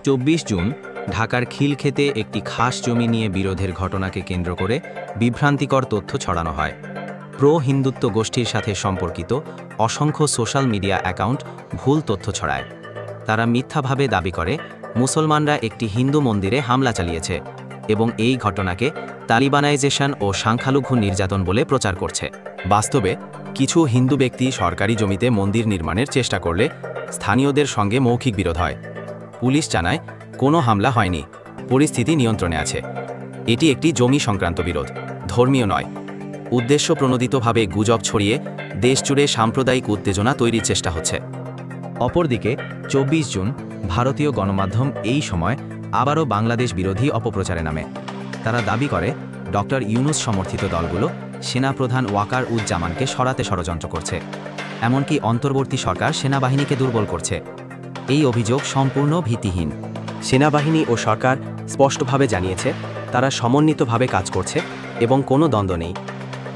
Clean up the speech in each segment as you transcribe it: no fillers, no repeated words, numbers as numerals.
চব্বিশ জুন ঢাকার খিলক্ষেতে একটি খাস জমি নিয়ে বিরোধের ঘটনাকে কেন্দ্র করে বিভ্রান্তিকর তথ্য ছড়ানো হয়। প্রো হিন্দুত্ব গোষ্ঠীর সাথে সম্পর্কিত অসংখ্য সোশ্যাল মিডিয়া অ্যাকাউন্ট ভুল তথ্য ছড়ায়। তারা মিথ্যাভাবে দাবি করে মুসলমানরা একটি হিন্দু মন্দিরে হামলা চালিয়েছে এবং এই ঘটনাকে তালিবানাইজেশন ও সংখ্যালঘু নির্যাতন বলে প্রচার করছে। বাস্তবে কিছু হিন্দু ব্যক্তি সরকারি জমিতে মন্দির নির্মাণের চেষ্টা করলে স্থানীয়দের সঙ্গে মৌখিক বিরোধ হয়। পুলিশ জানায় কোনো হামলা হয়নি, পরিস্থিতি নিয়ন্ত্রণে আছে। এটি একটি জমি সংক্রান্ত বিরোধ, ধর্মীয় নয়। উদ্দেশ্যপ্রণোদিতভাবে গুজব ছড়িয়ে দেশজুড়ে সাম্প্রদায়িক উত্তেজনা তৈরির চেষ্টা হচ্ছে। অপরদিকে ২৪ জুন ভারতীয় গণমাধ্যম এই সময় আবারও বাংলাদেশ বিরোধী অপপ্রচারে নামে। তারা দাবি করে ডক্টর ইউনূস সমর্থিত দলগুলো সেনাপ্রধান ওয়াকার উজ্জামানকে সরাতে ষড়যন্ত্র করছে, এমনকি অন্তর্বর্তী সরকার সেনাবাহিনীকে দুর্বল করছে। এই অভিযোগ সম্পূর্ণ ভিত্তিহীন। সেনাবাহিনী ও সরকার স্পষ্টভাবে জানিয়েছে তারা সমন্বিতভাবে কাজ করছে এবং কোনো দ্বন্দ্ব নেই।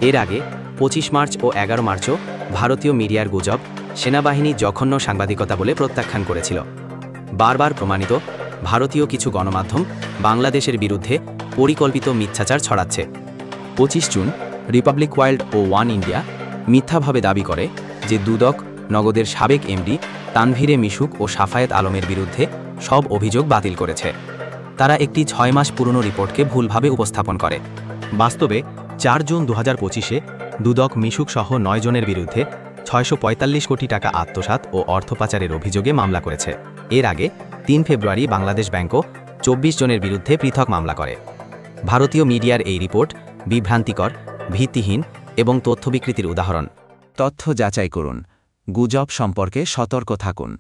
এর আগে ২৫ মার্চ ও ১১ মার্চও ভারতীয় মিডিয়ার গুজব সেনাবাহিনী জঘন্য সাংবাদিকতা বলে প্রত্যাখ্যান করেছিল। বারবার প্রমাণিত, ভারতীয় কিছু গণমাধ্যম বাংলাদেশের বিরুদ্ধে পরিকল্পিত মিথ্যাচার ছড়াচ্ছে। ২৫ জুন রিপাবলিক ওয়ার্ল্ড ও ওয়ান ইন্ডিয়া মিথ্যাভাবে দাবি করে যে দুদক নগদের সাবেক এমডি তানভীরে মিশুক ও সাফায়েত আলমের বিরুদ্ধে সব অভিযোগ বাতিল করেছে। তারা একটি ৬ মাস পুরনো রিপোর্টকে ভুলভাবে উপস্থাপন করে। বাস্তবে ৪ জুন ২০২৫-এ দুদক মিশুক সহ ৯ জনের বিরুদ্ধে ৬৪৫ কোটি টাকা আত্মসাৎ ও অর্থ পাচারের অভিযোগে মামলা করেছে। এর আগে ৩ ফেব্রুয়ারি বাংলাদেশ ব্যাংকও ২৪ জনের বিরুদ্ধে পৃথক মামলা করে। ভারতীয় মিডিয়ার এই রিপোর্ট বিভ্রান্তিকর, ভিত্তিহীন এবং তথ্য বিকৃতির উদাহরণ। তথ্য যাচাই করুন, গুজব সম্পর্কে সতর্ক থাকুন।